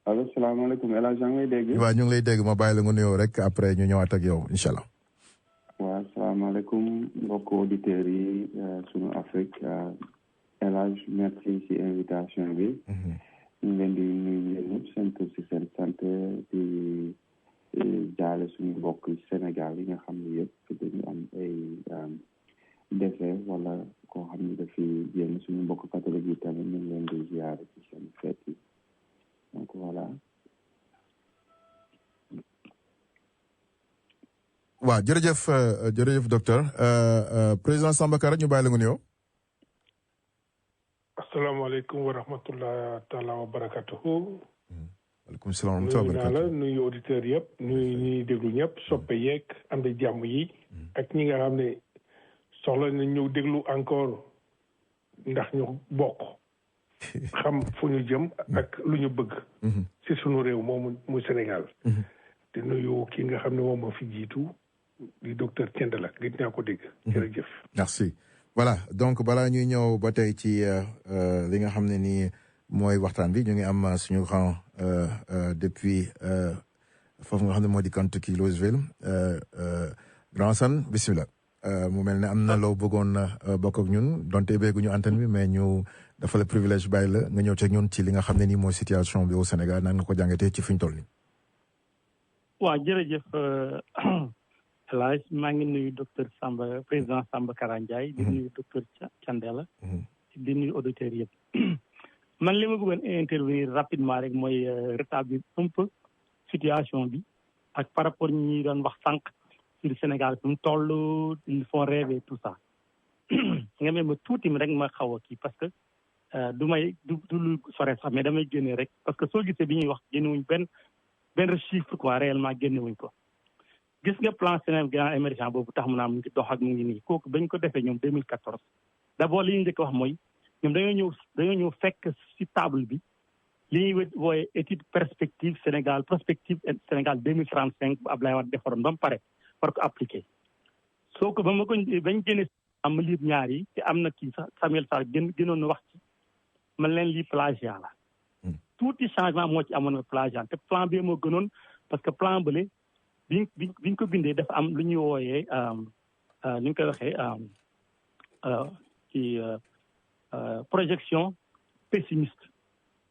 allo salaamaaleykum El Hadj maa ngi lay dégg. waaw ñu ngi lay dégg ma bàyyi la nga nuyoo rek après ñu ñëwaat ak yow incha allah. waaw salaamaaleykum mbokk auditeurs yi sunu Afrique El Hadj merci ci invitation bi. ñu ngi leen di nuyu yéen ñëpp seen tur si seen sant di jaale suñu mbokk Sénégal yi nga xam ne yëpp dañu am ay décès wala koo xam ne dafiy génn suñu mbokk catholique yi tamit ñu ngi leen di ziare ci seen fête yi donc voilà. waaw jërëjëf docteur président Samba Kara ñu bàyyi la nga nuyoo. asalaamaaleykum wa rahmatullah taala wa barakatuhu. waaleykum salaam wa rahmatullah. nuyu naa la nuyu auditeurs yëpp nuyu ñuy déglu ñëpp soppe yeeg am di jàmm yi. ak ñi nga xam ne soxla nañ ñëw déglu encore ndax ñu bokk xam fu ñu jëm ak lu ñu bëgg. ci sunu réew moomu muy Sénégal. te nuyu ki nga xam ne moom moo fi jiitu di docteur Thiendella gis naa ko dégg. jërëjëf. merci. voilà donc balaa ñuy ñëw ba tey ci li nga xam ne nii mooy waxtaan bi ñu ngi am suñu grand depuis foofu nga xam ne moo di Kentucky Louisville grand San bisimilah. mu mel ne am na loo bëggoon bokk ak ñun donte béeguñu antenne bi mais ñu dafa la privilège bàyyi la nga ñëw ci ñun ci li nga xam ne nii mooy situation bi au Sénégal nan nga ko jàngatee ci fi ñu toll nii. waaw jërëjëf El Hadj maa ngi nuyu docteur Samba président Samba Kara Ndiaye di nuyu docteur Thiendella di nuyu auditeurs yëpp man li ma bëggoon intervenir rapidement rek mooy rétablir un peu situation bi ak par rapport ñi doon wax sànq sur Sénégal fi mu toll ils font rêver tout ça nga mel ma tuuti mi rek ma xaw a kii parce que du lu sore sax mais damay génne rek parce que soo gisee bi ñuy wax génnewuñ benn chiffre quoi réellement génnewuñ ko gis nga plan Sénégal émergent boobu tax mu naa mu ngi dox ak mu ngi nii kooku bañ ko defee ñoom 2014 d'abord li ñu njëkk wax mooy ñoom dañoo ñëw fekk ci table bi li ñuy wooye étude prospective Sénégal 2035 bu Ablaye Wade defaroon ba mu pare war ko appliqué soo ko bañ génne am liir ñaar yi te am na kii sax Samuel Sarr gënoon na wax ci man leen lii plagiat la tuuti changement moo ci amoon plagiat te plan bi moo gënoon parce que plan bële biñ ko bindee dafa am lu ñuy wooyee ni ñu koy waxee ci projection pessimiste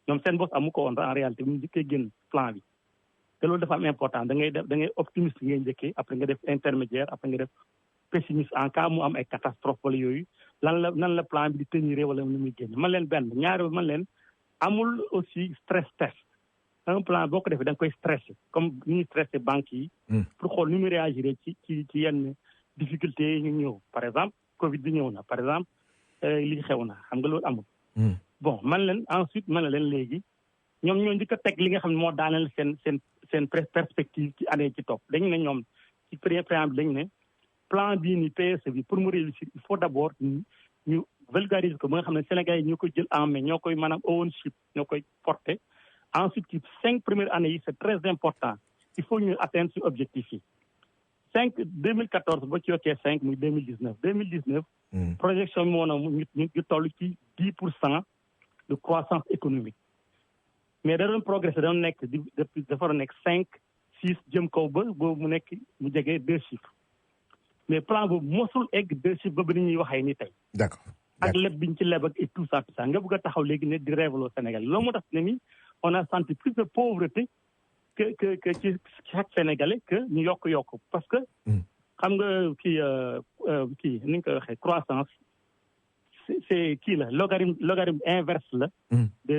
ñoom seen bopp amu ko woon en réalité bu ñu njëkkee génn plan bi te loolu dafa am important da ngay optimiste ngay njëkkee après nga def intermédiaire après nga def pessimiste en cas mu am ay catastrophe wala yooyu nan la plan bi di tenir wala nu muy génn man leen benn ñaari man leen amul aussi stress test un plan boo ko defee da nga koy stressé comme ni ñuy stressé banques yi pour xool ni muy réagir ci yenn difficultés yi ñu ñëw par exemple Covid bi ñëw na par exemple li xew na xam nga loolu amul bon man leen ensuite man la leen léegi ñoom ñoo njëkk a teg li nga xam ne moo daaneel seen perspective ci année ci topp dañu ne ñoom ci préambule dañu ne plan bii ni PSE bi pour mu réussir il faut d'abord ñu vulgariser ko ba nga xam ne Sénégal yi ñoo koy jël en main ñoo koy maanaam ownership ñoo koy porter ensuite ci 5 premières années yi c'est très important il faut ñu atteindre ci objectif yi 2014 ba ci yokkee 5 muy 2019 projection bi moo na ñu toll ci 10% de croissance économique mais da doon progresser da doon nekk dafa doon nekk 5 6 jëm kaw ba boobu mu nekk mu jegee 2 chiffres mais plan boobu mosul egg 2 chiffres ba ni ñuy waxee ni tey d'accord ak leb biñ ci leb ak et tout ça nga bëgg a taxaw léegi ne di révéler Sénégal loolu moo tax ne ni on a senti plus de pauvreté que ci chaque Sénégalais que ñu yokk parce que xam nga kii ni ñu koy waxee croissance c'est kii la logarithme inverse la de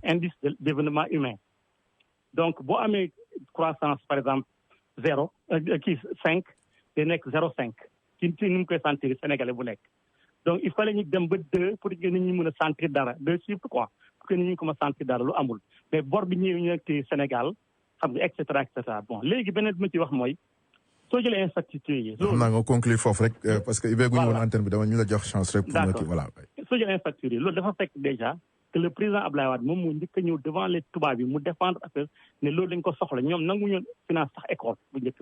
indice de développement humain donc boo amee croissance par exemple 0 5 day nekk 0,5 ci ni mu koy sentir Sénégalais bu nekk donc il fallait ñu dem ba 2 pour que nit ñi mën a sentir dara 2 chiffres quoi pour que nit ñi ko ma sentir dara lu amul mais bor bi ñu nekk Sénégal xam nga et cetera bon léegi beneen bi ma ci wax mooy soo jëlee infrastructure yi. loolu xam naa nga conclure foofu rek parce que ibee gu ñu woon antenne bi dama ñu la jox chance rek. pour nga kii voilà. soo jëlee infrastructure yi loolu dafa fekk déjà que le président Ablaye Wade moom moo njëkk a ñëw devant les tubaab yi mu défendre affaire ne loolu dañ ko soxla ñoom nangu ñu finance sax école bu njëkk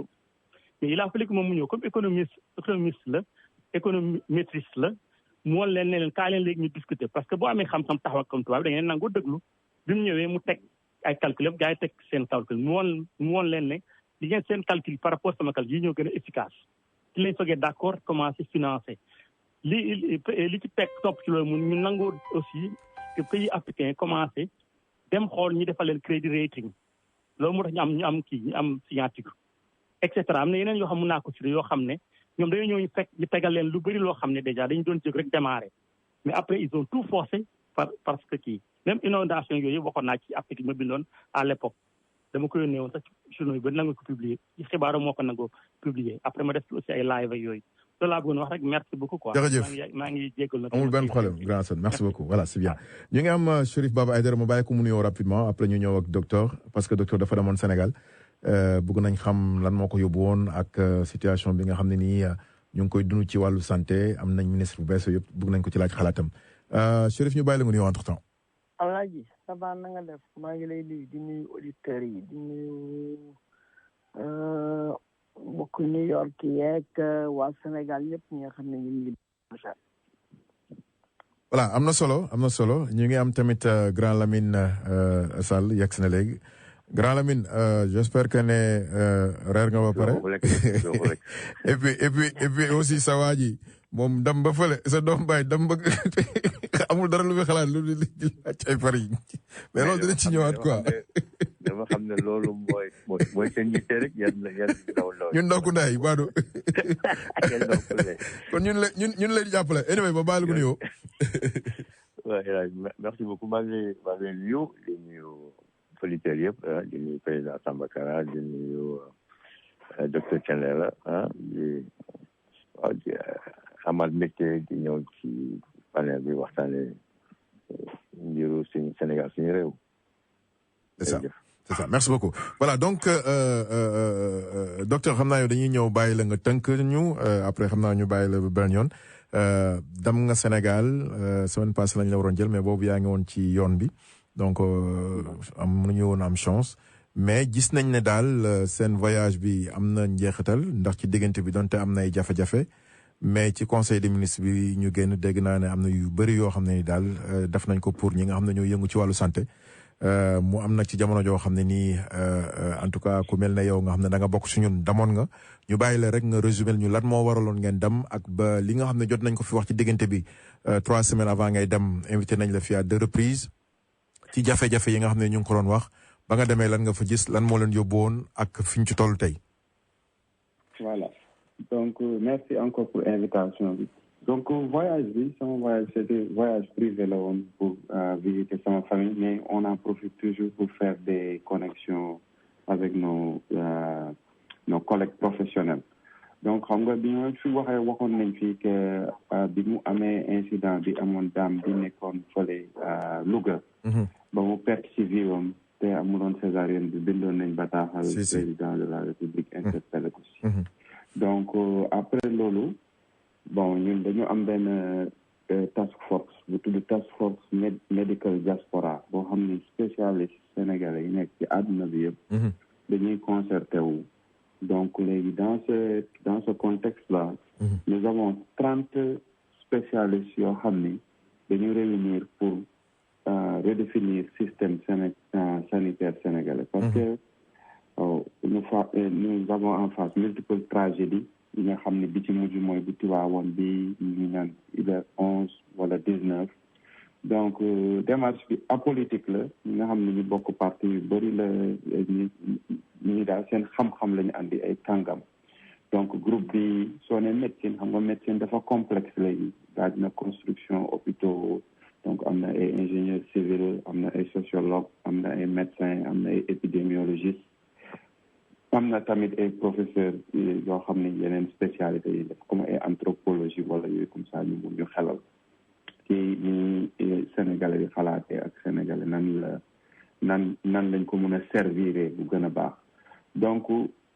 mais il a fallu que moom mu ñëw comme économiste la économétriste la mu woon leen ne leen kaa leen léegi ñu discuter parce que boo amee xam-xam taxaw ak comme tubaab da ngeen nangoo déglu bi mu ñëwee mu teg ay calcul yëpp gars yi teg seen calcul mu woon leen ne li ngeen seen calcul par rapport sama calcul yi ñoo gën a efficace ci lañ soogee d'accord commencé financer li ci teg topp ci loolu ñu nangoo aussi que pays africain commencé dem xool ñu defal leen crédit rating loolu moo tax ñu am signature et cetera am na yeneen yoo xam mun naa ko citer yoo xam ne ñoom dañoo ñëw ñu fekk ñu tegal leen lu bëri loo xam ne déjà dañu doon jóg rek démarrer mais après ils ont tout forcé parce que kii même inondation yooyu waxoon naa ci article ma bindoon à l'époque dama ko yónnee woon sax journaux yi ba nangu ko publier ci xibaaru moo ko nangoo publier après ma def aussi ay live ak yooyu loolu laa bëggoon wax rek merci beaucoup quoi. jërëjëf maa ngi jégalu nag. amul benn problème grand son merci beaucoup voilà c'est bien. ñu ngi am Cherif Baba Aïdara ma bàyyi ko mu nuyoo rapidement après ñu ñëw ak docteur parce que docteur dafa demoon Sénégal bëgg nañ xam lan moo ko yóbbu woon ak situation bi nga xam ne nii ñu ngi koy dund ci wàllu santé am nañ ministre bu bees yëpp bëgg nañ ko ci laaj xalaatam Cherif ñu bàyyi la nga nuyoo entre temps. Alaaji ça va na nga def maa ngi lay nuyu di nuyu auditeurs yi di nuyu mbokk New York yeeg waa Sénégal ñëpp ñi nga xam ne ñu ngi. voilà am na solo ñu ngi am tamit grand Lamine Sall yegg si na léegi grand Lamine j'espère que ne reer nga ba pare et puis aussi sa waa ji moom dam ba fële sa doom baay dam ba amul dara lu muy xalaat lu di laaj ay farine mais loolu dina ci ñëwaat quoi. dama xam ne loolu mooy seen yitte rek yan ndaw loolu. ñun ndokku ndaay Badou. kon ñun lay jàppale anyway ba baal ko nuyoo. waaw merci beaucoup maa ngi lay nuyu di nuyu auditeurs yëpp di nuyu président Samba Kara di nuyu docteur Thiendella di amaat mbégte di ñëw ci panel bi waxtaane mbiru suñu Sénégal suñu réew. C'est ça merci beaucoup voilà donc docteur xam naa yow dañuy ñëw bàyyi la nga tënk ñu après xam naa ñu bàyyi la beneen yoon dem nga Sénégal semaine passée lañ la waroon jël mais boobu yaa ngi woon ci yoon bi donc mënuñu woon am chance mais gis nañ ne daal seen voyage bi am na njeexital ndax ci diggante bi donte am na ay jafe-jafe mais ci conseil des ministres bi ñu génn dégg naa ne am na yu bëri yoo xam ne ni daal def nañ ko pour ñi nga xam ne ñoo yëngu ci wàllu santé mu am nag ci jamono joo xam ne nii en tout cas ku mel ne yow nga xam ne da nga bokk si ñun damoon nga ñu bàyyi la rek nga résumé ñu lan moo waraloon ngeen dem ak ba li nga xam ne jot nañ ko fi wax ci diggante bi 3 semaines avant ngay dem invité nañ la fi à 2 reprises ci jafe-jafe yi nga xam ne ñu ngi ko doon wax ba nga demee lan nga fa gis lan moo leen yóbbu woon ak fi ñu ci toll tey. Voilà donc merci encore pour invitation bi. Donc voyage bi sama voyage c'était voyage privé la woon pour visiter sama famille mais on en profite toujours pour faire des connexions avec nos collègues professionnels donc xam nga bi ñu fi waxoon nañ fii que bi mu amee incident bi amoon daam bi nekkoon fële Louga ba mu perte ci vie am te amuloon césarienne bi bindoon nañ bataaxal président de la République interpellé ko si donc après loolu bon ñun dañu am benn task force bu tudd task force medical diaspora boo xam ne spécialiste sénégalais yi nekk ci àdduna bi yëpp dañuy concerté wu donc léegi dans ce contexte là nous avons 30 spécialistes yoo xam ni dañu réunir pour redéfinir système sanitaire sénégalais parce que nous avons en face multiples tragédies yi nga xam ne bi ci mujj mooy bu Tiwaawoon bi ñu naan hiver 11 wala 19 donc démarche bi apolitique la ñi nga xam ne ñu bokk parti yu bëri la ñu daal seen xam-xam la ñu andi ay kàngam donc groupe bi soo ne médecine xam nga médecine dafa complexe léegi daaj na construction hôpitaux donc am na ay ingénieur civil am na ay sociologue am na ay médecin am na ay épidémiologiste am na tamit ay professeur yoo xam ne yeneen spécialité yi def comme ay anthropologie wala yooyu comme ça ñu mun ñu xelal ci ni sénégalais yi xalaatee ak sénégalais nan lañ ko mun a servir bu gën a baax donc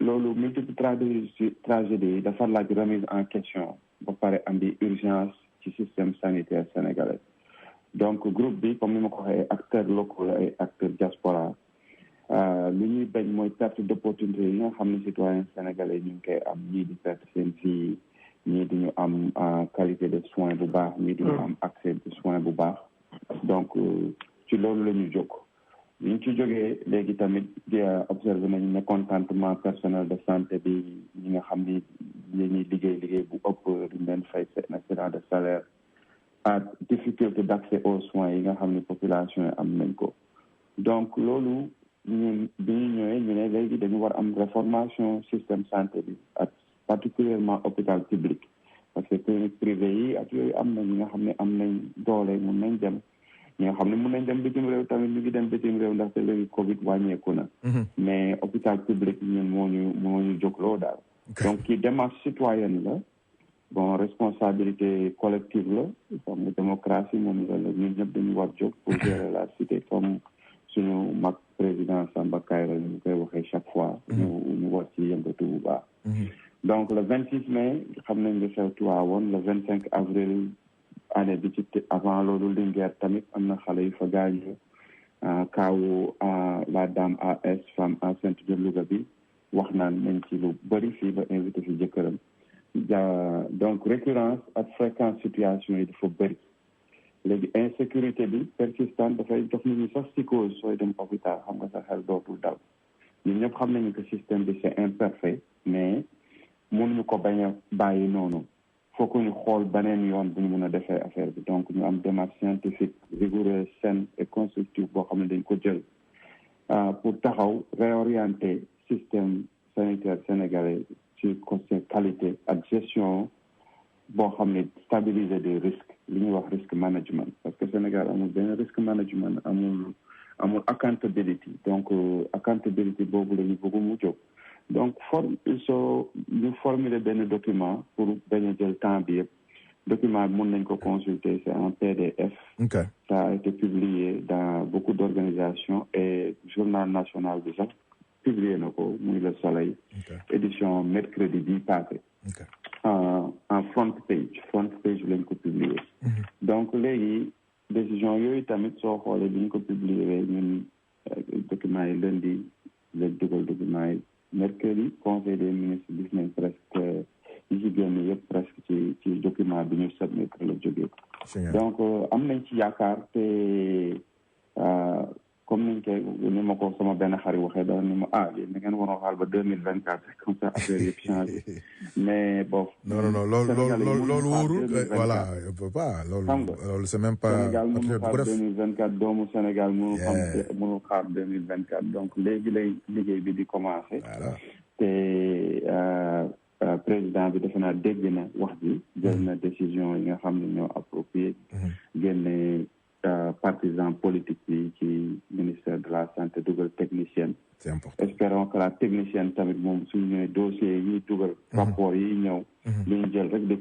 loolu multiple tragédie yi dafa laaj remise en question ba pare andi urgence ci système sanitaire sénégalais donc groupe bi comme ni ma ko waxee acteurs locaux la ay acteurs diaspora li ñuy bañ mooy perte d'opportunité yi nga xam ne citoyen sénégalais ñu ngi koy am ñii di perte seen vie ñii duñu am qualité de soins bu baax ñii duñu am accès de soins bu baax donc ci loolu la ñu jóg ñu ci jógee léegi tamit observé nañu mécontentement personnel de santé bi ñi nga xam ni ñuy liggéey bu ëpp duñ leen fay seen excédent de salaire ak difficulté d'accès aux soins yi nga xam ni population yi am nañ ko donc loolu ñun bi ñu ñëwee ñu ne léegi dañu war am réformation système santé bi ak particulièrement hôpital public parce que clinique privée yi ak yooyu am na ñi nga xam ne am nañ doole mun nañ dem ñi nga xam ne mun nañ dem bitim réew tamit ñu ngi dem bitim réew ndaxte léegi Covid wàññeeku na mais hôpital public ñun moo ñu jógloo daal donc ci démarche citoyenne la bon responsabilité collective la comme démocratie moom la ñun ñëpp dañu war jóg pour gérer la cité comme suñu mag président Samba Kayra ñu koy waxee chaque fois ñu war ci yëngatu bu baax donc le 26 mai xam nañ li xew Tivaouane le 25 avril année bi ci avant loolu Linguère tamit am na xale yu fa gaañu kaawu la dame AS femme enceinte de Louga bi wax naan nañ ci lu bëri fii ba invité fi jëkkëram donc récurrence ak fréquence situation yi dafa bëri léegi insécurité bi persistante dafay jox nit ñi sax psychose sooy dem hôpital xam nga sa xel dootul dal ñun ñëpp xam nañu que système bi c'est imparfait mais mënuñu ko bañ a bàyyi noonu faut que ñu xool beneen yoon bu ñu mën a defee affaire bi donc ñu am démarche scientifique rigoureuse saine et constructive boo xam ne dañ ko jël pour taxaw réorienter système sanitaire sénégalais ci côté qualité ak gestion boo xam ne stabiliser des risques li ñuy wax risque management parce que Sénégal amul benn risque management amul accountability donc accountability boobu la ñu bëgg mu jóg donc ñu formuler benn document pour bañ a jël temps bi yëpp document bi mën nañ ko consulter c'est en PDF ça a été publié dans beaucoup d'organisations et journal national bi sax publié na ko muy Le Soleil édition mercredi bi passé en front page lañ ko publié donc léegi décision yooyu tamit soo xoolee bi ñu ko publié ñun documents yi lundi lañ dugal documents yi mercredi conseil des ministres gis nañ presque yi ci génn yëpp presque ci document bi ñu submettre la jógee donc am nañ ci yaakaar te comme niñ koy ni ma ko sama benn xarit waxee dafa ni ma yéen da ngeen waroon xaar ba 2024 comme ça affaire yëpp changé mais bon non loolu wóorul voilà pas loolu c'est même pas Sénégal mënu xaar 2024 doomu Sénégal mënu xaar 2024 donc léegi lay liggéey bi di commencé te président bi defe naa dégg na wax ji jël na décision yi nga xam ne ñoo approprié génne partisan politique bi ci ministère de la santé dugal technicienne c'est important espérons que la technicienne tamit moom suñu ñëwee dossier yi dugal rapport yi ñëw li ñu jël rek di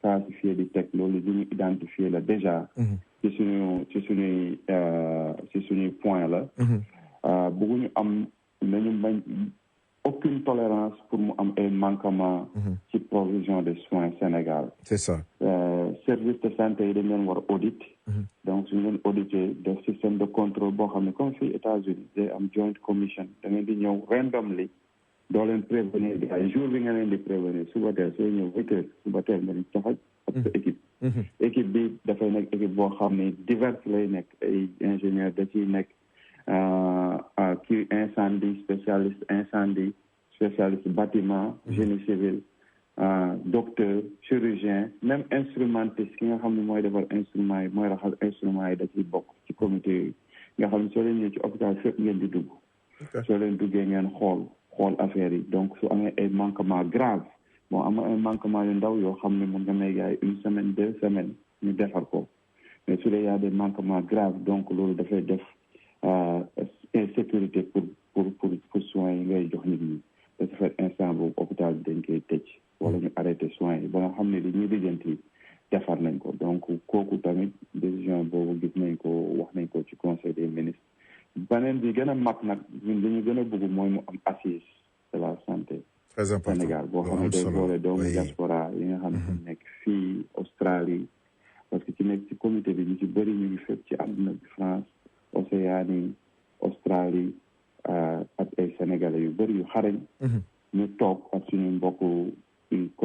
classifier di teg loolu li ñu identifier la déjà ci suñuy point la bëgguñu am nañu bañ aucune tolérance pour mu am ay manquement ci provision de soins Sénégal c'est ça service de santé yi dañ leen war audit donc suñu leen audité def système de contrôle boo xam ne comme fii États-Unis day am joint commission da ngeen di ñëw randomly doo leen prévenir di ay jour bi nga leen di prévenir suba teel sooy ñëw 8 heures suba teel nga di taxaj ak sa équipe bi dafay nekk équipe boo xam ne diverse lay nekk ay ingénieur da ciy nekk kii incendie spécialiste bâtiment génie civil docteur chirurgien même instrumentiste ki nga xam ne mooy defar instruments yi mooy raxas instruments yi da ciy bokk ci comité yi nga xam ne soo leen ñëw ci hôpital fépp ngeen di dugg soo leen duggee ngeen xool affaire yi donc su amee ay manquement grave bon am ay manquement yu ndaw yoo xam ne mun nga may gaay 1 semaine 2 semaines ñu defar ko mais su dee y a des manquements graves donc loolu dafay def insécurité pour soins yi ngay jox nit ñi dafa fait instant boobu hôpital bi dañ koy tëj wala ñu arrêté soins yi ba nga xam ne li ñuy lijjanti defar nañ ko donc kooku tamit décision boobu gis nañ ko wax nañ ko ci conseil des ministres beneen bi gën a mag nag ñun li ñu gën a bëgg mooy mu am assise de la santé très important Sénégal boo xam ne day boole doomu diaspora yi nga xam ne nekk fii Australie parce que ci nekk ci comité bi ñu ci bëri ñu ngi fépp ci àdduna bi France Océanie Australie ak ay Sénégalais yu bëri yu xarañ ñu toog ak suñu mbokku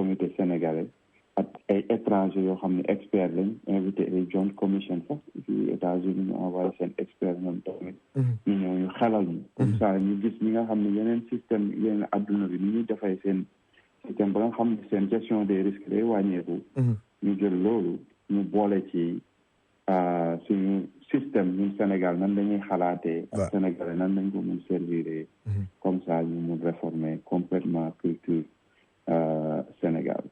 comité sénégalais ak ay étrangers yoo xam ne experts lañ invité ay joint commission sax fii États-Unis ñu envoyé seen expert ñoom tamit ñu ñëw ñu xelal ñu comme ça ñu gis ñi nga xam ne yeneen système yeneen adduna bi ni ñuy defay seen système ba nga xam ne seen gestion des risques day wàññeeku ñu jël loolu ñu boole ci suñu système ñun Sénégal nan dañuy xalaatee ak Sénégalais nan dañ ko mun servir comme ça ñu mun réformer complètement culture Sénégal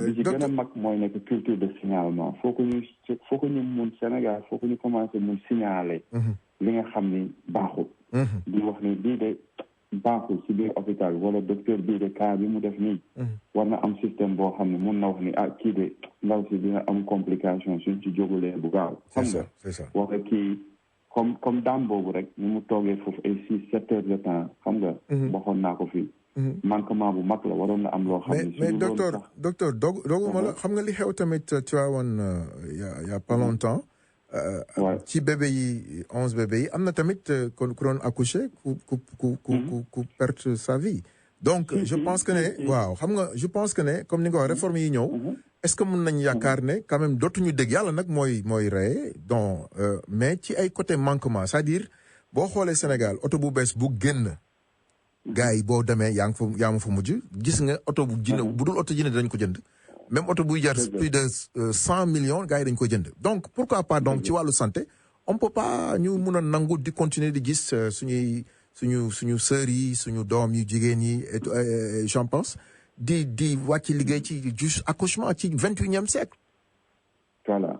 li ci gën a mag mooy nekk culture de signalement faut que ñu mun Sénégal faut que ñu commencé mun signaler li nga xam ni baaxul di wax ni bii de baaxul si biir hôpital wala docteur bii de cas bi mu def nii war na am système boo xam ne mun na wax ni kii de ndaw si dina am complication suñ ci jógulee bu gaaw xam nga wala kii comme daam boobu rek ni mu toogee foofu ay 6-7 heures de temps xam nga waxoon naa ko fii manquement bu mag la waroon na am loo xam ne mais docteur dooguma la xam nga li xew tamit tu vois woon y a pas longtemps ci bébé yi 11 bébé yi am na tamit ku doon accoucher ku perte sa vie donc je pense que ne waaw xam nga je pense que ne comme ni nga ko wax réforme yi ñëw est-ce que mën nañ yaakaar ne quand même dootuñu dégg yàlla nag mooy reye donc mais ci ay côté manquement c'est-à-dire boo xoolee Sénégal oto bu bees bu génn gars yi boo demee yaa ma fa mujj gis nga oto bu jënd bu dul oto jënd dañ ko jënd même oto buy jar plus de 100 millions gars yi dañ ko jënd donc pourquoi pas donc ci wàllu santé on peut pas ñu mun a nangu di continuer di gis suñu sœurs yi suñu doom yu jigéen yi et j'en pense di wàcc liggéey ci juste accouchement ci 21e siècle voilà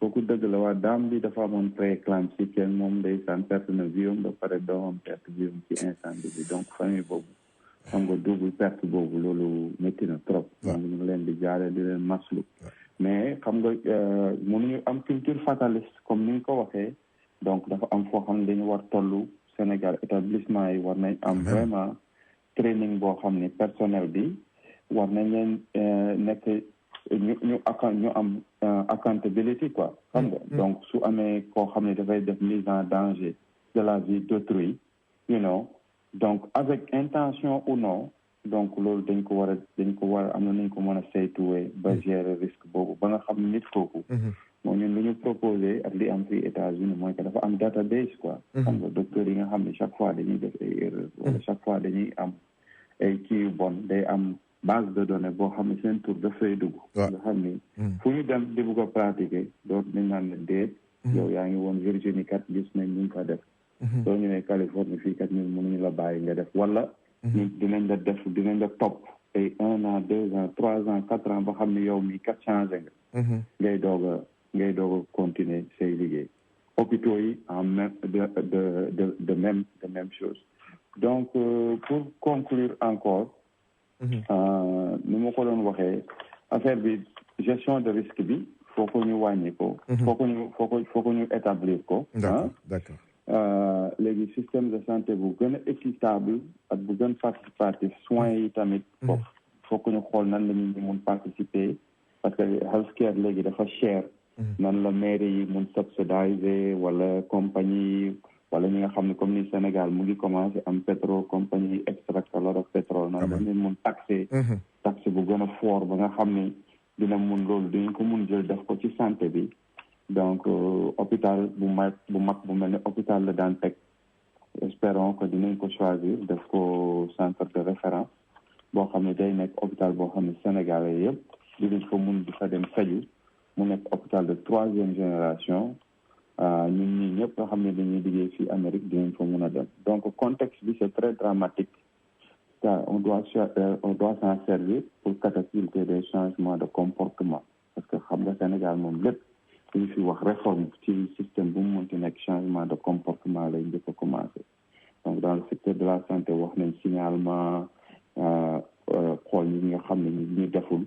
kooku dëgg la waa daam bi dafa amoon prééclampsie kenn moom ndeysaan perte na viom ba pare doomam perte viom ci incendie bi donc famille boobu xam nga double perte boobu loolu métti na trop donc ñu ngi leen di jaale di leen maslu mais xam nga mënuñu am culture fataliste comme ni nga ko waxee donc dafa am foo xam ne dañu war tollu Sénégal établissement yi war nañ am vraiment training boo xam ne personnel bi war nañ leen nekk ñu am accountability quoi xam nga donc su amee koo xam ne dafay def mise en danger de la vie d'autrui you know donc avec intention ou non donc loolu dañ ko war a am na nañ ko mën a saytuwee ba gérer risque boobu ba nga xam ne nit kooku moo ñun lu ñu proposé ak li am fii États-Unis mooy que dafa am database quoi xam nga docteur yi nga xam ne chaque fois dañuy def ay erreurs wala chaque fois dañuy am ay kii yu bon day am base de données boo xam ne seen tur dafay dugg nga xam ni fu ñu dem di bugg a pratiquer doot nañ naan ne déet yow yaa ngi woon Virginie kat gis nañ ñu ngi ko def soo ñëwee Californie fii kat ñun mënuñu la bàyyi nga def wala dinañ la topp ay 1 an 2 ans 3 ans 4 ans ba xam ne yow mi kat changé nga ngay doog a continuer say liggéey hôpitaux yi en même de même chose donc pour conclure encore ni ma ko doon waxee affaire bi gestion de risque bi faut que ñu wàññi ko faut que ñu établir ko d'accord léegi système de santé bu gën a équitable ak bu gën participatif soins yi tamit faut que ñu xool nan la ñu mun participer parce que healthcare léegi dafa cher nan la mairie yi mun subsidiser wala compagnie wala ñi nga xam ne comme ni Sénégal mu ngi commencé am pétrole compagnie extract a lot of pétrole nan la ñu mun taxé bu gën a fort ba nga xam ne dina mun loolu dinañ ko mun jël def ko ci santé bi donc hôpital bu mag bu mel ne hôpital La Dantec espérons que dinañ ko choisir def ko centre de référence boo xam ne day nekk hôpital boo xam ne Sénégalais yëpp dinañ ko mun di fa dem faju mu nekk hôpital de 3e génération ñun ñii ñëpp nga xam ne dañuy liggéey fii Amérique dinañ fa mun a dem donc contexte bi c'est très dramatique car on doit s'en servir pour catapulter des changements de comportement parce que xam nga Sénégal moom lépp ñu fi wax réforme ci système bu mu mënti nekk changement de comportement lay njëkk a commencé donc dans le secteur de la santé wax nañ signalement xool ñi nga xam ne ñu deful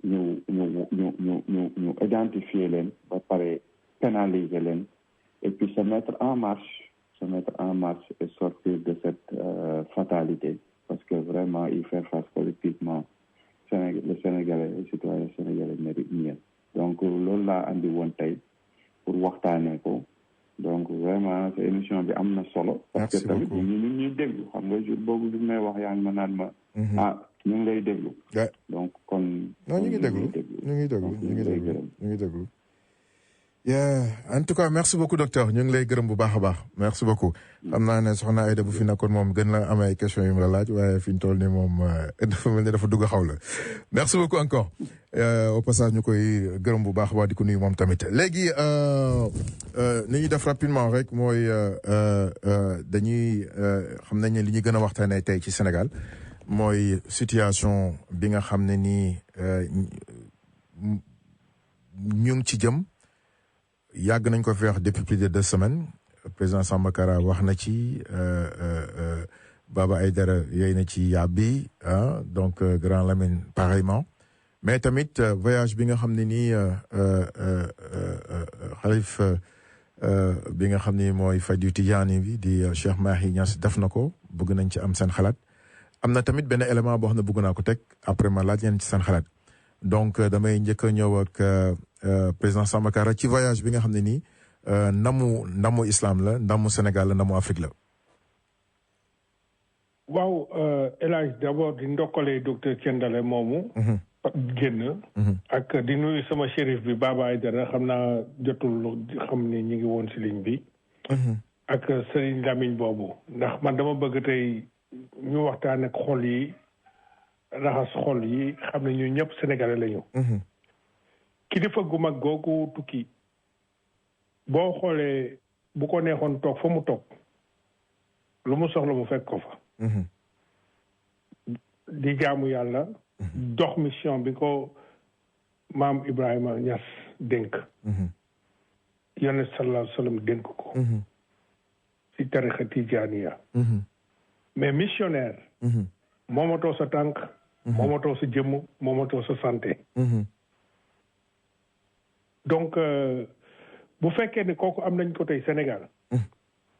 ñu identifier leen ba pare pénaliser leen et puis se mettre en marche et sortir de cette fatalité parce que vraiment y faire face collectivement le Sénégalais les citoyens sénégalais méritent mieux donc loolu laa andi woon tey pour waxtaanee ko donc vraiment sa émission bi am na solo parce que tamit ñuy déglu xam nga jour boobu bi may wax yaa ngi ma naan ma ñu ngi lay déglu. donc kon. non ñu ngi déglu. En tout cas merci beaucoup docteur ñu ngi lay gërëm bu baax a baax merci beaucoup. xam naa ne soxna Aïda bu fi nekkoon moom gën la am ay questions yu mu la laaj waaye fi ñu toll nii moom dafa mel ni dafa dugg xaw la merci beaucoup encore au passage ñu koy gërëm bu baax a baax di ko nuyu moom tamit. léegi ni ñuy def rapidement rek mooy dañuy xam nañ ne li ñu gën a waxtaanee tey ci Sénégal mooy situation bi nga xam ne nii ñu ngi ci jëm. yàgg nañ ko fi wax depuis plus de 2 semaines président Samba Kara wax na ci Baba Aïdara yey na ci yàbbi donc Grand Lamine pareillement mais tamit voyage bi nga xam ne nii xalif bi nga xam ni mooy Faydu Tijaani bi di Cheikh Mahi Niass def na ko bëgg nañ ci am seen xalaat am na tamit benn élément boo xam ne bëgg naa ko teg après ma laaj leen ci seen xalaat donc damay njëkk a ñëw ak président Samba Kara ci voyage bi nga xam ne nii ndamu islam la ndamu Sénégal la ndamu Afrique la. waaw El Hadj d'abord di ndokkale docteur Thiendella moomu. génn. ak di nuyu sama shérif bi Baba Aïdara xam naa jotul xam ne ñu ngi woon si ligne bi. ak Serigne Lamine boobu ndax man dama bëgg tey ñu waxtaan ak xol yi raxas xol yi xam ne ñu ñëpp sénégalais lañu. kilifa gu mag googu tukki boo xoolee bu ko neexoon toog fa mu toog lu mu soxla mu fekk ko fa. di jaamu yàlla. dox mission bi ko maam Ibrahima Niass dénk. yonent sallallahu alayhi wa sallam dénk ko. ci tarixa Tijaaniya. mais missionnaire. moomatoo sa tànk. moomatoo sa jëmm moomatoo sa santé. donc bu fekkee ne kooku am nañ ko tey Sénégal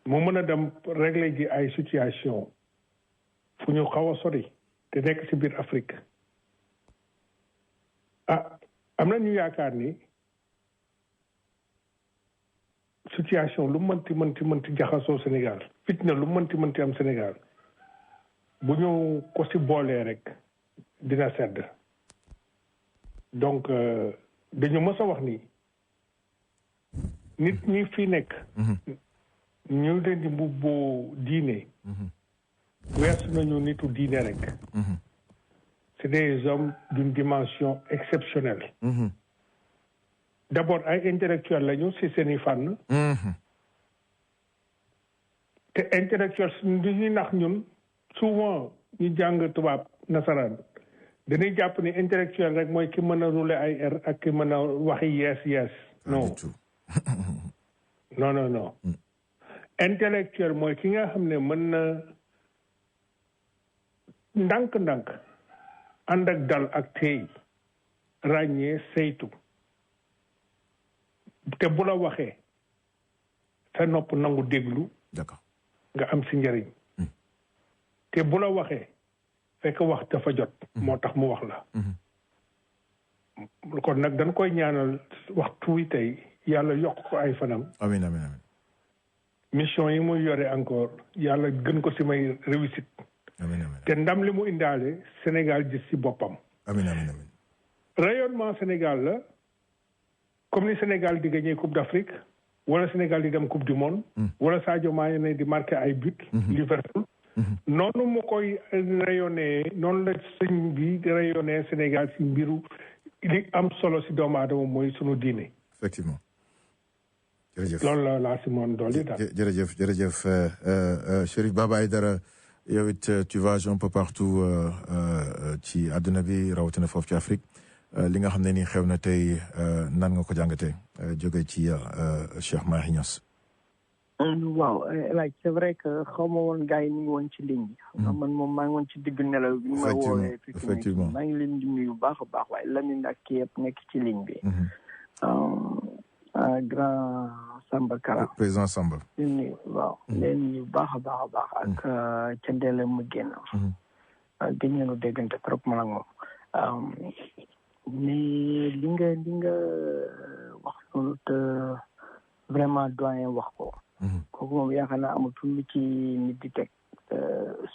mu mën a dem régler ji ay situation fu ñu xaw a sori te nekk ci biir Afrique am na ñu yaakaar ni situation lu mënti jaxasoo Sénégal fitna lu mënti am Sénégal bu ñu ko ci boolee rek dina sedd donc dañu mës a wax ni nit ñi fi nekk ñu leen di mbubboo diine weesu nañu nitu diine rek c'est des hommes d'une dimension exceptionnelle d'abord ay intellectuels lañu ci seeni fànn te intellectuels du ñu nax ñun souvent ñu jàng tubaab nasaraan dañuy jàpp ni intellectuel rek mooy ki mën a rouler ay air ak ki mën a waxi yes non non intellectuel mooy ki nga xam ne mën na ndànk-ndànk ànd ak dal ak tey ràññee saytu te bu la waxee sa nopp nangu déglu nga am si njëriñ te bu la waxee fekk wax dafa jot moo tax mu wax la kon nag dañ koy ñaanal waxtu wi tey yàlla yokk ko ay fanam amiin mission yi muy yore encore yàlla gën ko si may réussite te ndam li mu indaale Sénégal gis si boppam amiin rayonnement Sénégal la comme ni Sénégal di gagné Coupe d'Afrique wala Sénégal di dem Coupe du Monde wala Sadio Mané di marqué ay but Liverpool noonu mu koy rayonné noonu la sëñ bi di rayonné Sénégal si mbiru li am solo si doomu aadama mooy sunu diine. Effectivement. jërëjëf loolu laa si mën dolli daal. jërëjëf Chérif Baba Aïdara yow it tu voyages un peu partout ci àdduna bi rawatina foofu ci Afrique li nga xam ne ni xew na tey nan nga ko jàngatee jóge ci Cheikh Mahi Niass. waaw laaj c'est vrai que xaw ma woon gars yi ñu ngi woon ci ligne bi. xam nga man moom maa ngi woon ci digg nelaw bi. ma woowee effectivement maa ngi leen di nuyu bu baax a baax waaye Lamine ak kii yëpp nekk ci ligne bi. grand Samba Kara. président Samba. waaw leen nuyu bu baax a baax ak Thiendella mu génn. gëj nañu déggante trop man ak moom. mais li nga wax noonu te vraiment doyen wax ko. kooku moom yaakaar naa amatul lu ci nit di teg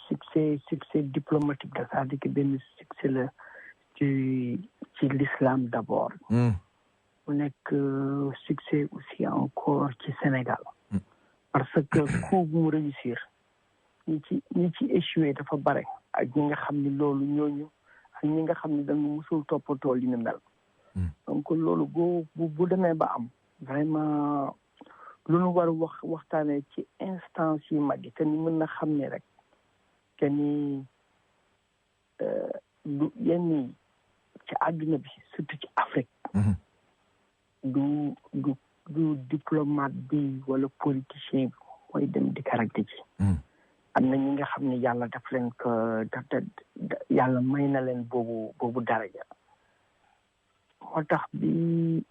succès diplomatique la c'est-à-dire que benn succès la ci l'islam d'abord mu nekk succès aussi encore ci Sénégal parce que coup bu mu réussir ñi ci échoué dafa bare ak ñi nga xam ni loolu ñooñu ak ñi nga xam ni dañu musul toppatoo li ni mel donc loolu bu demee ba am vraiment lu nu war a waxtaanee ci instance yu mag yi te ni mën na xam ne rek que ni du yenn ci àdduna bi surtout ci Afrique du diplomate bi wala politicien bi mooy dem di karagte ci am na ñi nga xam ne yàlla daf leen ko yàlla may na leen boobu daraja moo tax bi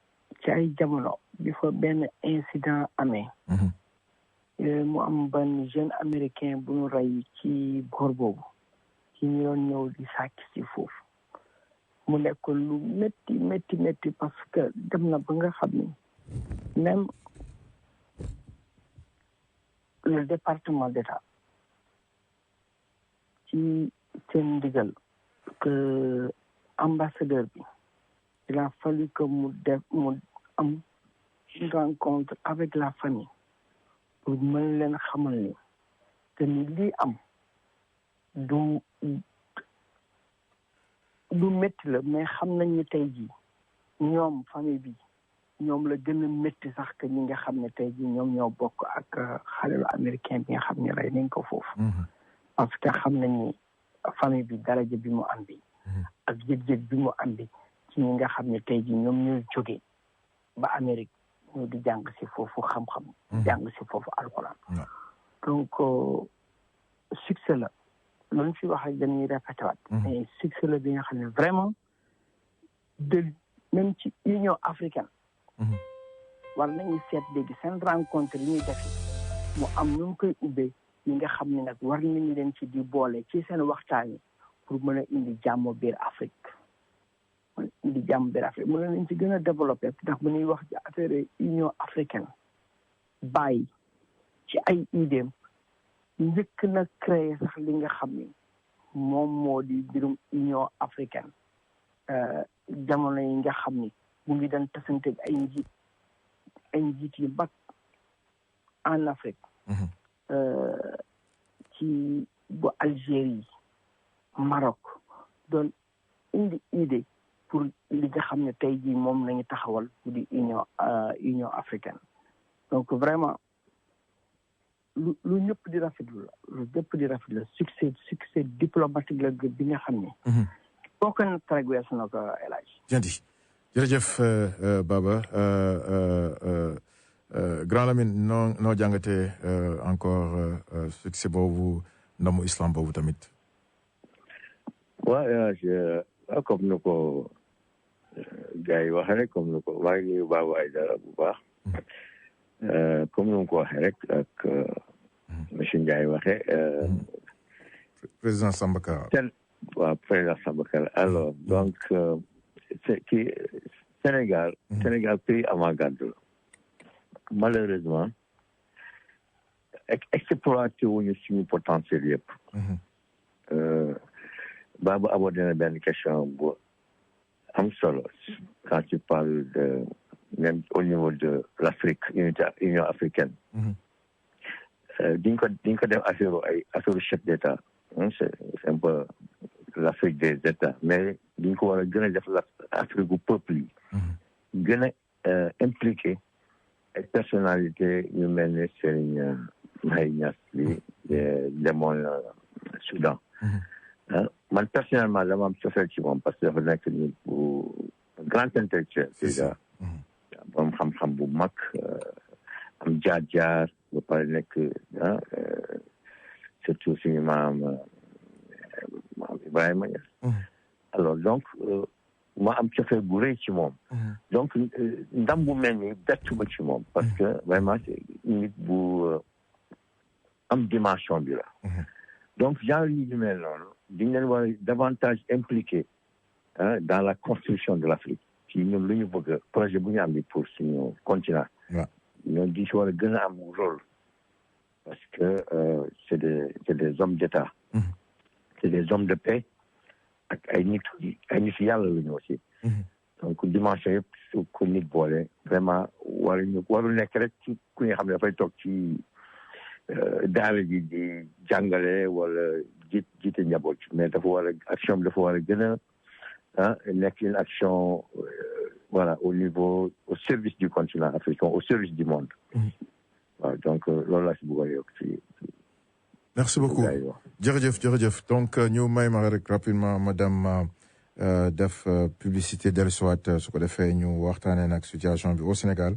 ci ay jamono bi fa benn incident amee mu am benn jeune américain bu ñu rey ci boor boobu ci ñu doon ñëw di sàcc si foofu mu nekk lu métti parce que dem na ba nga xam ni même le département d'État ci seen ndigal que ambassadeur bi il a fallu que mu am une rencontre avec la famille pour mën leen xamal ni que ni lii am du métti la mais xam nañ ni tey jii ñoom famille bi ñoom la gën a métti sax que ñi nga xam ne tey jii ñoom ñoo bokk ak xalelu américain bi nga xam ne rey nañ ko foofu parce que xam nañ ni famille bi daraja bi mu am bi ak yëg-yëg bi mu am bi ci ñi nga xam ne tey jii ñoom ñooy jógee ba Amérique ñoo di jàng si foofu xam-xam jàng si foofu alxuraan donc succès la loolu fi wax ak dañuy répété waat mais succès la bi nga xam ne vraiment de même ci Union africaine war nañu seet léegi seen rencontre yi ñuy defi mu am nu mu koy ubbee ñi nga xam ne nag war nañu leen ci di boole ci seen waxtaan yi pour mën a indi jàmm biir Afrique mën nañ ci gën a développé ndax bu ñuy wax ci affaire Union africaine bàyyi ci ay idéem njëkk na créé sax li nga xam ni moom moo di mbirum Union africaine jamono yi nga xam ni mu ngi doon tasante ay njiit yu mag en Afrique ci bu Algérie Maroc doon indi idée pour li nga xam ne tey jii moom nañu taxawal pour di Union africaine donc vraiment lu ñëpp di rafetlu la succès diplomatique la bi nga xam ne boo ko nag rek weesu na ko El Hadj Janti jërëjëf Baba Grand Lamine noo jàngatee encore succès boobu ndamu islam boobu tamit waaw comme ni ko gars yi waxee rek comme ni ko maa ngi nuyu Baba Aïdara bu baax comme ni ko waxee rek ak monsieur Ndiaye waxee président Samba Kara waaw président Samba Kara alors donc Sénégal pays avant-garde la malheureusement exploité wuñu suñu potentiel yëpp Baba abordé na benn question bu am solo quand tu parles de même au niveau de l'Afrique Union africaine diñ ko def affaire chef d'État c'est un peu l'Afrique des États mais diñ ko war a gën a def l'Afrique bu peuple yi gën a impliqué ay personnalité yu mel ne Serigne Mahi Niass bi demoon Soudan man personnellement dama am cofeel ci moom parce que dafa nekk ni bu grand intellectuel déjà borom xam-xam bu mag am jaar-jaar ba pare nekk surtout suñu maam Ibrahima Niass alors donc ma am cofeel bu rëy ci moom donc ndam bu mel ni bettu ma ci moom parce que vraiment c'est nit bu am dimension bi la donc genre yi ñu mel noonu diñ leen war a davantage impliqué dans la construction de l'Afrique ci ñun lu ñu bëgg projet bu ñu am bi pour suñu continent ñoom di si war a gën a am rôle parce que c'est des hommes d'État. C'est des hommes de paix ak ay nit yàlla la ñu aussi. donc dimension yëpp su ko nit boole vraiment warul nekk rek ci ku nga xam ne dafay toog ci daara ji di jàngale wala jiite njaboot mais action bi dafa war a gën a nekk une action voilà au service du continent africain, au service du monde. Voilà, donc loolu laa si bëgg a yokk ci. Merci beaucoup jërëjëf donc ñu may ma rek rapidement madame def publicité dellusiwaat su ko defee ñu waxtaanee nag situation bi au Sénégal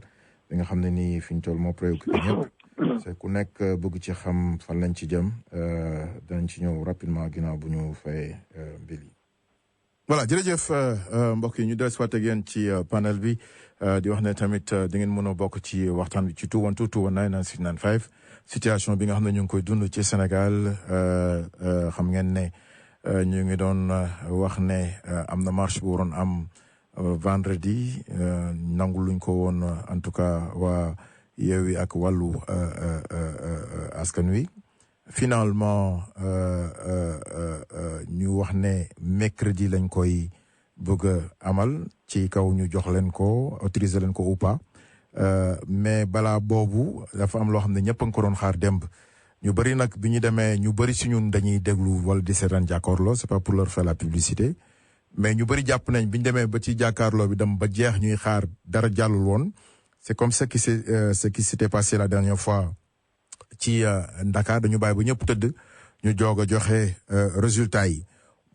bi nga xam ne nii fi ñu toll moo préoccupé ñëpp c'est ku nekk bëgg ci xam fan lañ ci jëm danañ ci ñëw rapidement ginnaaw bu ñu fay mbir yi. voilà jërëjëf mbokk yi ñu dellusiwaat ak yéen ci panel bi di wax ne tamit di ngeen mën a bokk ci waxtaan bi ci 212 219 9695 situation bi nga xam ne ñu ngi koy dund ci Sénégal xam ngeen ne ñu ngi doon wax ne am na marche bu waroon am vendredi nangu luñ ko woon en tout cas waa Yewwi ak Wàllu askan wi finalement ñu wax ne mercredi lañ koy bëgg a amal ci kaw ñu jox leen ko autoriser leen ko ou pas mais balaa boobu dafa am loo xam ne ñëpp a ngi ko doon xaar démb ñu bëri nag bi ñu demee ñu bëri si ñun dañuy déglu wala di seetaan jàkkaarloo c'est pas pour leur faire la publicité mais ñu bëri jàpp nañ bi ñu demee ba ci jàkkaarloo bi dem ba jeex ñuy xaar dara jàllul woon c'est comme ce qui s'était passé la dernière fois ci Dakar dañu bàyyi ba ñëpp tëdd ñu joog a joxe résultat yi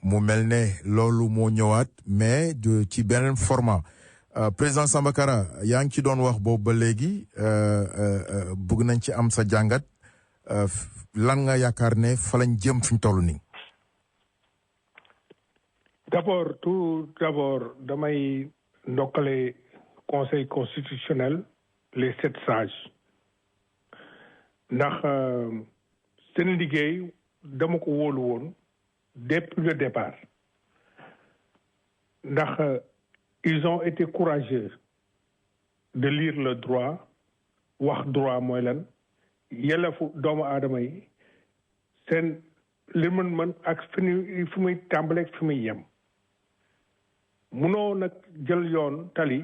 mu mel ne loolu moo ñëwaat mais ci beneen format président Samba Kara yaa ngi ci doon wax boobu ba léegi bëgg nañ ci am sa jàngat lan nga yaakaar ne fa lañ jëm fi ñu toll nii. tout d'abord damay ndokkale conseil constitutionnel les 7 sages ndax seen liggéey dama ko wóolu woon depuis le départ ndax ils ont été courageux de lire le droit wax droit mooy lan yelleefu doomu aadama yi seen li mën ak fi muy tàmbaleeg fi muy yem munoo nag jël yoon tali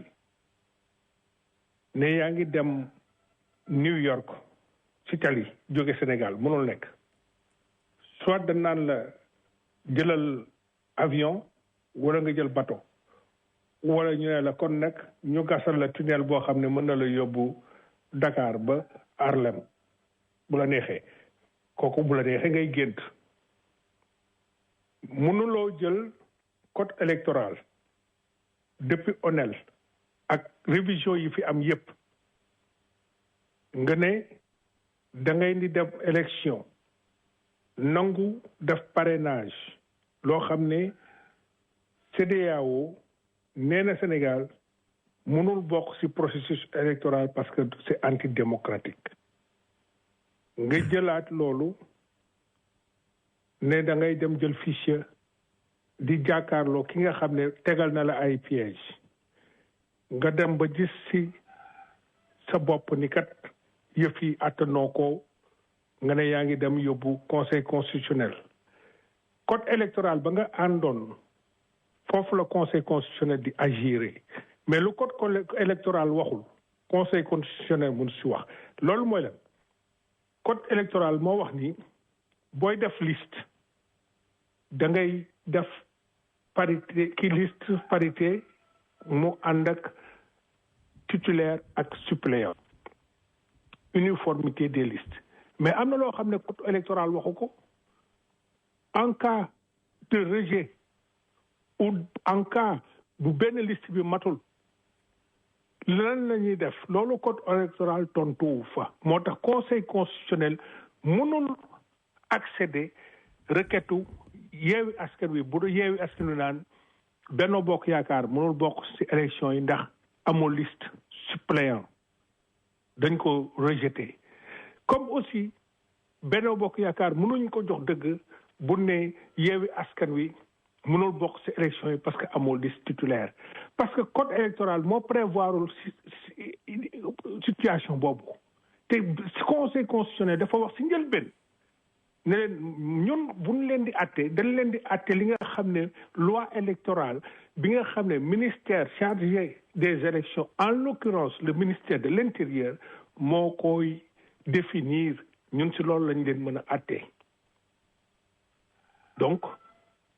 ne yaa ngi dem New York ci tali jóge Sénégal mënul nekk soit dañ naan la jëlal avion wala nga jël bateau wala ñu ne la kon nag ñu gasal la tunnel boo xam ne mën na la yóbbu Dakar ba Harlem bu la neexee kooku bu la neexee ngay gént mënuloo jël code électoral depuis ONEL ak révision yi fi am yépp nga ne da ngay di def élection nangu def parrainage loo xam ne CEDEAO nee na Sénégal mënul bokk ci processus électoral parce que c'est antidémocratique nga jëlaat loolu ne da ngay dem jël fichier di jàkkaarloo ki nga xam ne tegal na la ay piège nga dem ba gis ci sa bopp ni kat yëf yi attanoo ko nga ne yaa ngi dem yóbbu conseil constitutionnel code électoral ba nga àndoon foofu la conseil constitutionnel di agir mais lu code électoral waxul conseil constitutionnel mun si wax loolu mooy lan code électoral moo wax ni booy def liste da ngay def parité ki liste parité mu ànd ak titulaire ak suppléant uniformité des listes mais am na loo xam ne code électoral waxu ko en cas de rejet ou en cas bu benn liste bi matul lan la ñuy def loolu code électoral tontuwu fa moo tax conseil constitutionnel mënul accéder requête Yewwi Askan Wi bu Yewwi Askan Wi naan Benno Bokk Yaakaar mënul bokk ci élection yi ndax amul liste suppléant dañ ko rejeté comme aussi Benno Bokk Yaakaar mënuñ ko jox dëgg bu ne Yewwi Askan Wi mënul bokk ci élection yi parce que amul liste titulaire parce que code électoral moo prévoirul situation boobu te conseil constitutionnel dafa wax si njëlbeen ne leen ñun bu ñu leen di àtte dañ leen di àtte li nga xam ne loi électorale bi nga xam ne ministère chargé des élections en l'occurrence le ministère de l'intérieur moo koy définir ñun si loolu lañ leen mën a àtte donc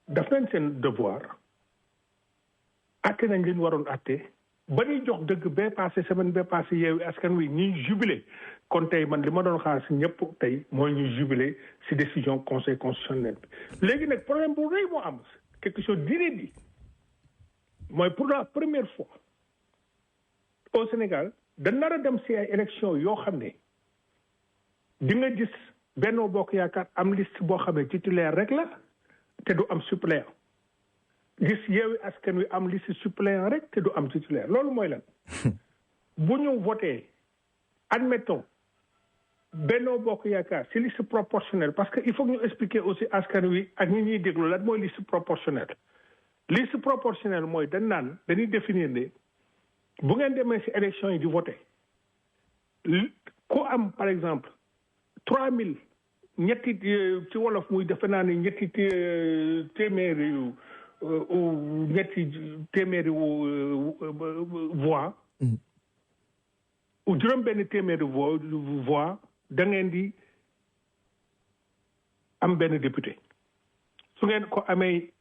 daf nañ seen devoir àtte nañ leen waroon àtte ba ñuy jox dëgg bee passé semaine bee passé Yewwi Askan Wi ñuy jubilé kon tey man li ma doon xaar si ñëpp tey mooy ñuy jubilé si décision conseil constitutionnel bi léegi nag problème bu rëy moo am quelque chose d'inédit mooy pour la première fois au Sénégal da nar a dem si ay élections yoo xam ne di nga gis Benno Bokk Yaakaar am liste boo xam ne titulaire rek la te du am suppléant gis Yewwi Askan Wi am liste suppléant rek te du am titulaire loolu mooy lan bu ñu voté admettons Benno Bokk Yaakaar si liste proportionnelle parce que il faut que ñu expliquer aussi askan wi ak ñi ñuy déglu lan mooy liste proportionnelle mooy dañ naan dañuy définir ne bu ngeen demee si élection yi di voté ku am par exemple 3000 ñetti ci wolof muy defe naa ne ñetti téeméeri ñetti téeméeri voix ou juróom benn téeméeri voix da ngeen di am benn député su ngeen ko amee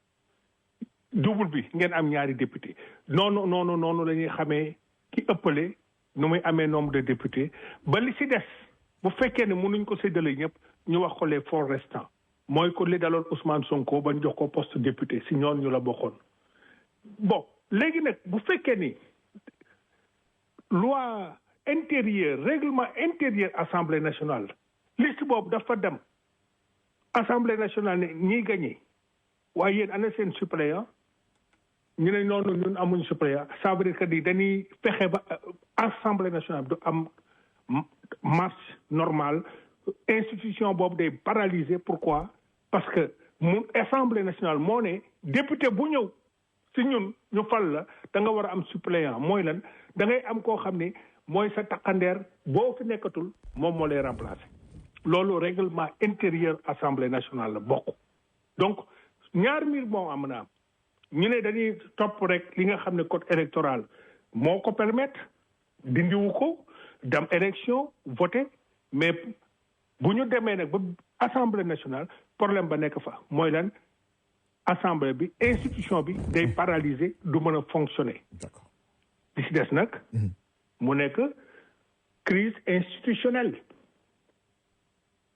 double bi ngeen am ñaari député noonu la ñuy xamee ki ëppale nu muy amee nombre de députés ba li si des bu fekkee ne mënuñ ko séddale ñëpp ñu wax ko les forts restants mooy ko li daloon Ousmane Sonko ba ñu jox ko poste député si ñoon ñu la bokkoon bon léegi nag bu fekkee ni loi intérieure règlement intérieur assemblée nationale liste boobu dafa dem assemblée nationale ne ñiy gagné waaye yéen ana seen suppléant ñu ne noonu ñun amuñ suppléant ça veut dire que dañuy fexe ba assemblée nationale du am marche normale institution boobu day paralysé pourquoi parce que mu assemblée nationale moo ne député bu ñëw si ñun ñu fal la da nga war a am suppléant mooy lan da ngay am koo xam ne mooy sa taqandeer boo fi nekkatul moom moo lay remplacer loolu règlement intérieur assemblée nationale la bokk donc ñaar mbir moo am na am ñu ne dañuy topp rek li nga xam ne code électoral moo ko permettre dindiwu ko dem élection voté mais bu ñu demee nag ba assemblée nationale problème ba nekk fa mooy lan assemblée bi institution bi day paralysé du mën a fonctionner li si des nag mu nekk crise institutionnelle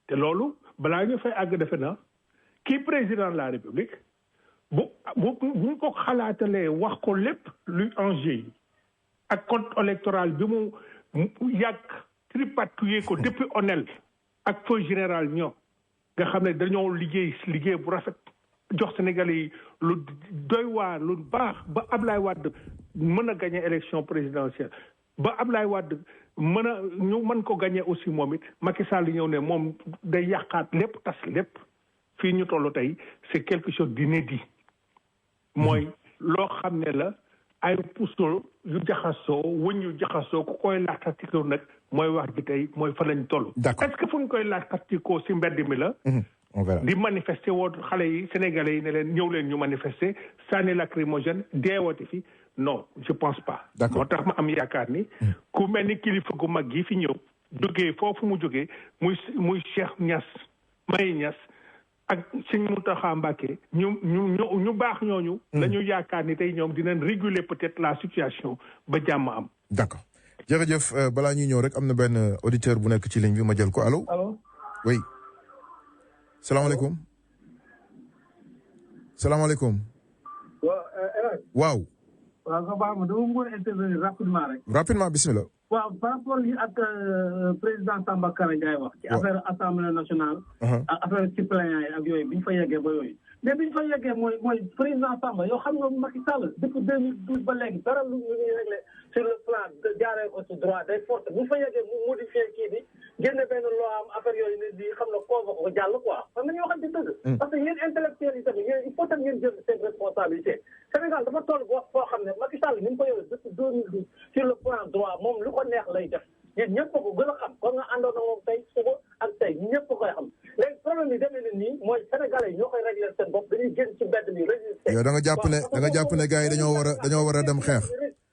te loolu balaa ñu fay àgg defe na kii président de la république bu ñu ko xalaatalee wax ko lépp luy enjeu yi ak code électoral bi mu yàgg tripatouillé ko depuis onel ak feu général ñoo nga xam ne dañoo liggéey bu rafet jox Sénégalais yi lu doy waar lu baax ba Ablaye Wade mën a gagné élection présidentielle ba Ablaye Wade ñu mën ko gagné aussi moom it Macky Sall ñëw ne moom day yàqaat lépp tas lépp fii ñu toll tey c'est quelque chose d'inédit mooy loo xam ne la ay puso yu jaxasoo wëñ yu jaxasoo ku koy laaxatikoo nag mooy wax ji tey mooy fa lañ toll. est-ce que fu ñu koy laaxatikoo si mbedd mi la. on verra di manifester woo xale yi sénégalais yi ne leen ñëw leen ñu manifester sànni lacrymogène deewati fi non je pense pas. moo tax ma am yaakaar ni. ku mel ni kilifa gu mag gi fi ñëw. jógee foofu mu jógee muy Cheikh Niass Maye Niass. ak Sëñ Mountakha Mbacké ñu baax ñooñu. dañu yaakaar ni tey ñoom dinañ réguler peut-être la situation ba jàmm am. d'accord jërëjëf balaa ñuy ñëw rek am na benn auditeur bu nekk ci ligne bi ma jël ko allo. allo oui. salaamaaleykum. salaamaaleykum. waaw. waaw nga baax ma dama bëggoon intervenir rapidement rek. rapidement bismillah. waaw par rapport li ak président Samba Kara Ndiaye wax. ci affaire assemblée nationale. ak affaire suppléant yi ak yooyu bi ñu fa yeggee ba yooyu. mais bi ñu fa yeggee mooy président Samba yow xam nga Macky Sall depuis 2012 ba léegi dara lu ñuy réglé sur le plan jaaree ko ci droit day force bu ñu fa yeggee mu modifié kii bi génne benn loi am affaire yooyu ne di xam na convoqué ko jàll quoi xam nga ñoo xam ci dëgg. parce que yéen intellectuels yi tamit il faut tamit ngeen jël seen responsabilité. Sénégal dafa toll foo xam ne Macky Sall ni mu ko yoree depuis 2012 sur le plan droit moom lu ko neex lay def yéen ñëpp ko gën a xam kon nga àndoon na moom tey suba ak tey ñëpp koy xam léegi problème bi demee na nii mooy sénégalais yi ñoo koy régler seen bopp dañuy génn ci mbedd mi résister. yow da nga jàpp ne gars yi dañoo war a dem xeex.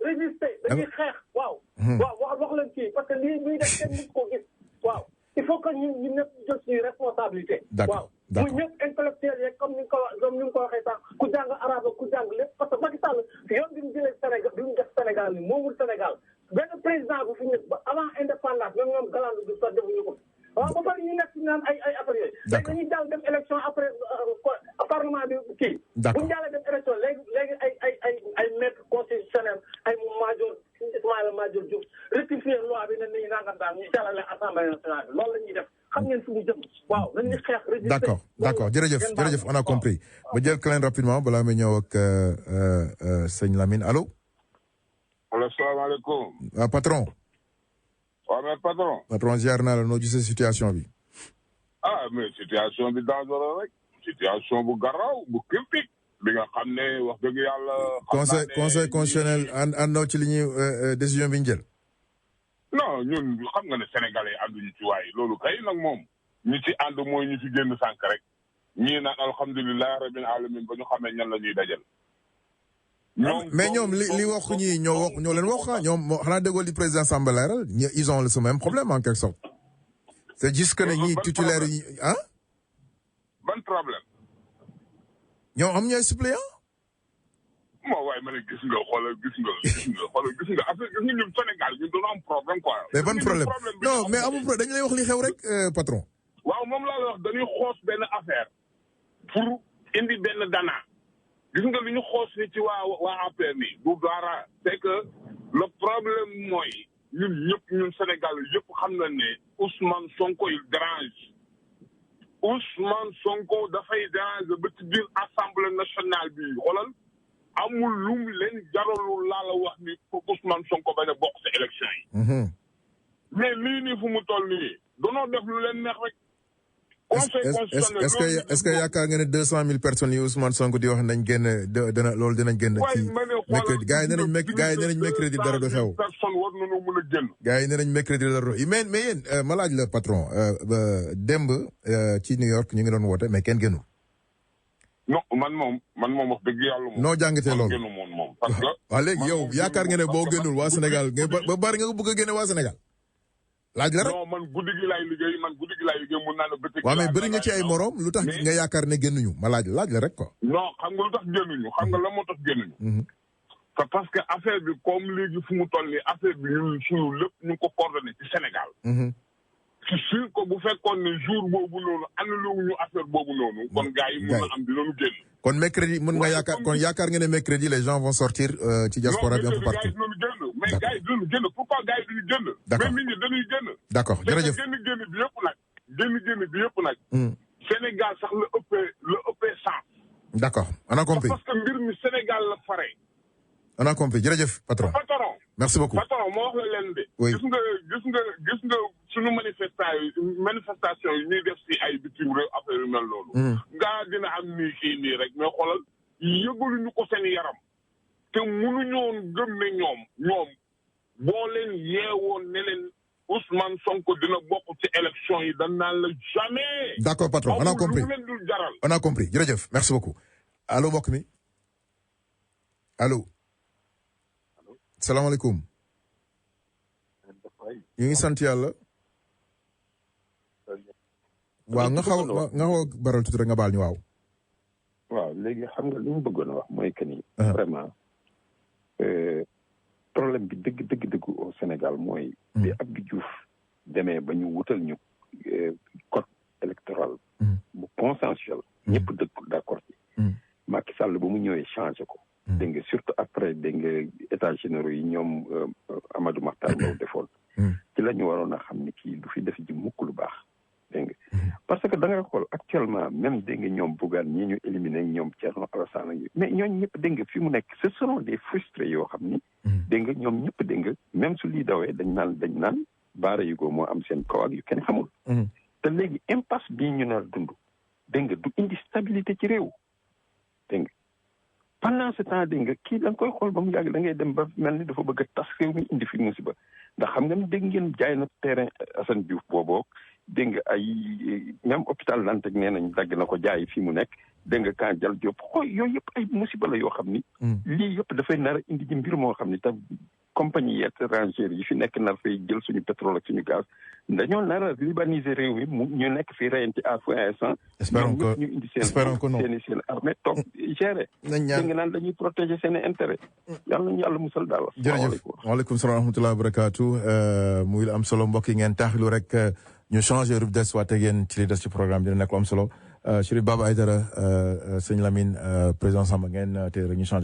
résister dañuy xeex waaw. waaw wax leen kii parce que lii ñuy def kenn nit ko gis waaw il faut que ñu ñëpp jël suñu responsabilité. d'accord muy ñëpp intellectuel yeeg comme ni nga ko waxee sax ku jàng arabe ku jàng lépp parce que Macky Sall yoon bi mu jëlee Sénégal bi mu def Sénégal ni moomul Sénégal benn président bu fi nekk ba avant indépendance même ñoom Galandou Diouf sax defuñu ko waaw ba pare ñu nekk ci naan ay affaires yooyu. léegi dañuy jàll dem élection après parlement bi kii. bu ñu jàllee dem élection léegi ay maître constitutionnel ay major Ismaïla Madior Diouf rectifier loi bi ne nii nangam daal ñu jàllale assemblée nationale bi loolu la ñuy def xam ngeen fu mu jëm waaw nañu xeex résister. d'accord jërëjëf on a compris ma jël Klein rapidement balaa may ñëw ak sëñ Lamine allo. asalaamaaleykum. waaw patron. waaw mais patron. patron ziar naa la noo gisee situation bi. mais situation bi dangereux rek. situation bu garaaw bu critique bi nga xam ne wax dëgg yàlla. conseil constitutionnel àndoo ci li ñuy décision bi ñu jël. non ñun xam nga ne sénégalais ànduñu ci waay loolu kay nag moom ñi ci ànd mooy ñu ci génn sànq rek ñii naan alhamdulilah rabbil alamin ba ñu xamee ñan la ñuy dajal. mais ñoom li wax ñii ñoo leen wax ñoom xanaa déggoo li président Samba leeral ils ont ce même problème en quelque sorte. c'est juste que ne ñii titulaire yi ah. ban problème. ñoom am ñu ay suppléant. moo waaye ma ne gis nga affaire gis nga ñun Sénégal ñun dañoo am problème quoi. mais ban problème non mais amul problème dañu lay wax li xew rek patron. waaw moom laa la wax dañuy xoos benn affaire pour indi benn dana. gis nga li ñu xoos ni ci waa APR ni du dara c'est que le problème mooy ñun Sénégal yëpp xam na ne Ousmane Sonko il dérange Ousmane Sonko dafay dérange ba ci biir assemblée nationale bi xoolal amul lum leen jaralul laa la wax ni pour Ousmane Sonko bañ a bokk ci élection yi. mais lii nii fu mu toll nii danoo def lu leen neex rek. est-ce que yaakaar nga ne 200,000 personnes yi Ousmane Sonko di wax nañ génn loolu dinañ génn. ci mercredi gars yi nee nañ mercredi dara du xew. personne war nañoo mën a génn. gars yi nee nañ mercredi dara du mais yéen ma laaj la patron démb ci New York ñu ngi doon woote mais kenn génnul. non man moom wax dëgg yàlla moom. noo jàngatee loolu génnu moom parce que. waaw léegi yow yaakaar nga ne boo génnul waa Sénégal ba bari nga ko bëgg a génne waa Sénégal. laaj la rek non man guddi gi laay liggéey mun naa ne bëccëg. waaw mais bëri nga ci ay morom lu tax nga yaakaar ne génnuñu ma laaj la rek quoi. non xam nga lu tax génnuñu xam nga la moo tax génnuñu. c'est parce que affaire bi comme léegi fu mu toll nii affaire bi ñun suñu lépp ñu ngi ko coordonné ci Sénégal. c'est sûr que bu fekkoon ne jour boobu noonu annulé wuñu affaire boobu noonu. kon gars yi mun na am dinañu génn. kon mercredi mën nga yaakaar nga ne mercredi les gens vont sortir ci diaspora bi un peu partout. mais gars yi dinañu génn pourquoi gars yi duñu génn. d'accord mais nit ñi dañuy génn. d'accord jërëjëf génn bi yëpp nag. Sénégal sax la ëppee sens. d'accord on a compris. parce que mbir mi Sénégal la fare. on a compris jërëjëf patron. merci beaucoup patron moo wax la leen de. oui gis nga suñu manifestation yi ñuy def si ay bitim réew affaire yu mel loolu. ngaa dina am nii kii nii rek mais xoolal yëgaluñu ko seen yaram. te mënuñoon gëm ne ñoom boo leen yeewoon ne leen Ousmane Sonko dina bokk ci élection yi dañ naan la jamais. d'accord patron on a compris lu leen dul jaral. on a compris jërëjëf merci beaucoup allo mbokk mi allo. salaamaaleykum. ñu ngi sant yàlla. waaw nga xaw a baral tuuti rek nga baal ñu waaw. waaw léegi xam nga li mu bëggoon a wax mooy que ni. vraiment problème bi dëgg au Sénégal mooy. bi Abdou Diouf demee ba ñu wutal ñu code électoral. bu consensuel. ñëpp d'accord ci. Macky Sall ba mu ñëwee changé ko. dégg nga surtout après dégg nga états généraux yi ñoom Amadou Mahtar Mbow defoon. ci la ñu waroon a xam ni kii du fi def ji mukk lu baax dégg nga parce que da ngay xool actuellement même dégg nga ñoom Bougane ñi ñu éliminé ñoom Thierno Alassane yi mais ñooñu ñëpp dégg nga fi mu nekk ce seront des frustrés yoo xam ni. dégg nga ñoom ñëpp dégg nga même su lii dawee dañ naan baara yu ko moo am seen kaw ak yu kenn xamul. te léegi impasse bii ñu nar dund dégg nga du indi stabilité ci réew dégg nga pendant ce temps dégg nga kii da nga koy xool ba mu yàgg da ngay dem ba mel ni dafa bëgg a tas réew mi indi fi musiba ndax xam nga ni dégg ngeen jaay na terrain Assane Diouf booboo dégg nga ay même hôpital Dantec nee nañ dagg na ko jaay fi mu nekk dégg nga kan jal Diop xool yooyu yëpp ay musiba la yoo xam ni lii yëpp dafay nar a indi ji mbir moo xam ni tam compagnie étrangère yi fi nekk nar fay jël suñu pétrole ak suñu gaz dañoo nar a libaniser réew mi mu ñu nekk fi reyante à fond instant espérons que ñu indi seen armée toog gérer dégg nga naan dañuy protéger seen intérêt yàlla nañu yàlla musal daal jërëjëf waaleykum salaam wa rahmatulah wa barakaatu muy am solo mbokk yi ngeen taaxilu rek ñu changé rub des waate ngeen ci li des ci programme dina nekk lu am solo Chérif Baba Aïdara sëñ Lamine président Samba ngeen tey rek ñu changé